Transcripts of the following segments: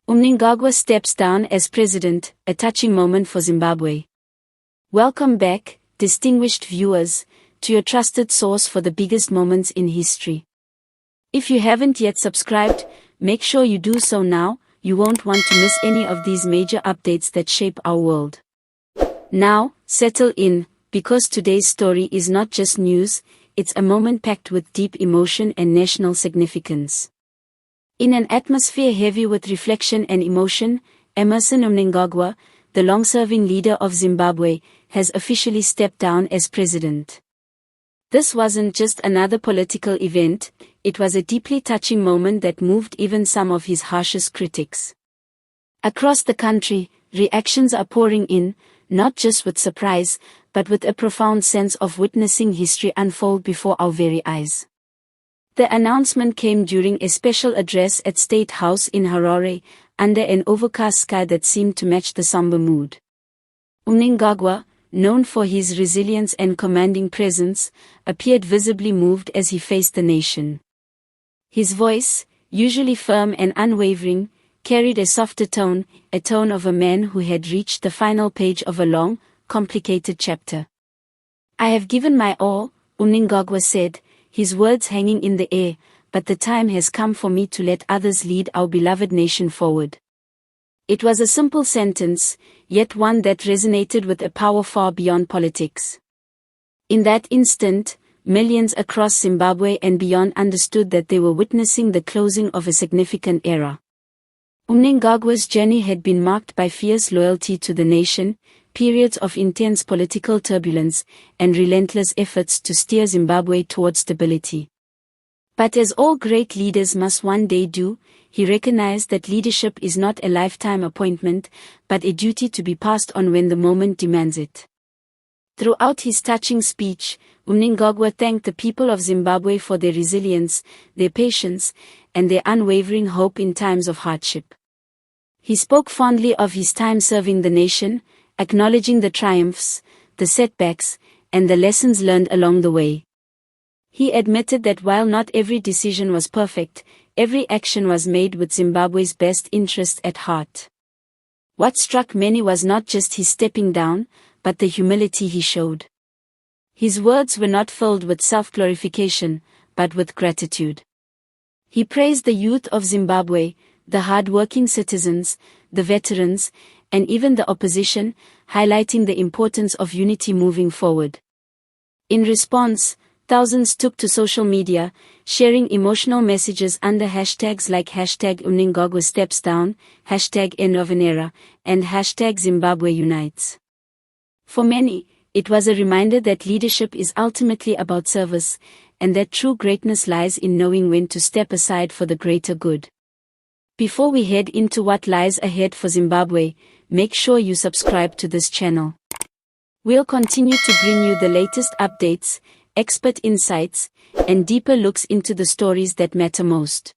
Mnangagwa steps down as president, a touching moment for Zimbabwe. Welcome back, distinguished viewers, to your trusted source for the biggest moments in history. If you haven't yet subscribed, make sure you do so now. You won't want to miss any of these major updates that shape our world. Now, settle in, because today's story is not just news, it's a moment packed with deep emotion and national significance. In an atmosphere heavy with reflection and emotion, Emmerson Mnangagwa, the long-serving leader of Zimbabwe, has officially stepped down as president. This wasn't just another political event, it was a deeply touching moment that moved even some of his harshest critics. Across the country, reactions are pouring in, not just with surprise, but with a profound sense of witnessing history unfold before our very eyes. The announcement came during a special address at State House in Harare, under an overcast sky that seemed to match the somber mood. Mnangagwa, known for his resilience and commanding presence, appeared visibly moved as he faced the nation. His voice, usually firm and unwavering, carried a softer tone, a tone of a man who had reached the final page of a long, complicated chapter. "I have given my all," Mnangagwa said, his words hanging in the air, "but the time has come for me to let others lead our beloved nation forward." It was a simple sentence, yet one that resonated with a power far beyond politics. In that instant, millions across Zimbabwe and beyond understood that they were witnessing the closing of a significant era. Mnangagwa's journey had been marked by fierce loyalty to the nation, periods of intense political turbulence, and relentless efforts to steer Zimbabwe toward stability. But as all great leaders must one day do, he recognized that leadership is not a lifetime appointment, but a duty to be passed on when the moment demands it. Throughout his touching speech, Mnangagwa thanked the people of Zimbabwe for their resilience, their patience, and their unwavering hope in times of hardship. He spoke fondly of his time serving the nation, acknowledging the triumphs, the setbacks, and the lessons learned along the way. He admitted that while not every decision was perfect, every action was made with Zimbabwe's best interest at heart. What struck many was not just his stepping down, but the humility he showed. His words were not filled with self-glorification, but with gratitude. He praised the youth of Zimbabwe, the hard-working citizens, the veterans, and even the opposition, highlighting the importance of unity moving forward. In response, thousands took to social media, sharing emotional messages under hashtags like #Mnangagwa steps down, #End of an era, and #Zimbabwe unites. For many, it was a reminder that leadership is ultimately about service, and that true greatness lies in knowing when to step aside for the greater good. Before we head into what lies ahead for Zimbabwe, make sure you subscribe to this channel. We'll continue to bring you the latest updates, expert insights, and deeper looks into the stories that matter most.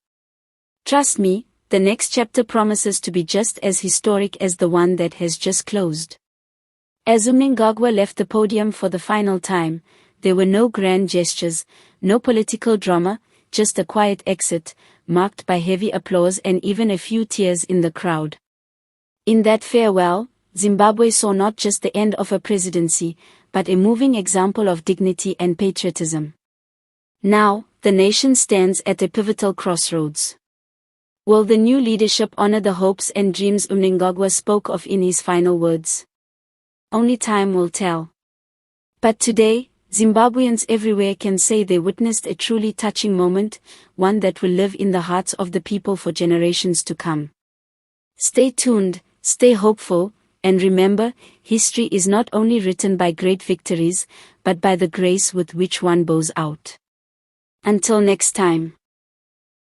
Trust me, the next chapter promises to be just as historic as the one that has just closed. As Mnangagwa left the podium for the final time, there were no grand gestures, no political drama, just a quiet exit, marked by heavy applause and even a few tears in the crowd. In that farewell, Zimbabwe saw not just the end of a presidency, but a moving example of dignity and patriotism. Now, the nation stands at a pivotal crossroads. Will the new leadership honor the hopes and dreams Mnangagwa spoke of in his final words? Only time will tell. But today, Zimbabweans everywhere can say they witnessed a truly touching moment, one that will live in the hearts of the people for generations to come. Stay tuned, stay hopeful, and remember, history is not only written by great victories, but by the grace with which one bows out. Until next time.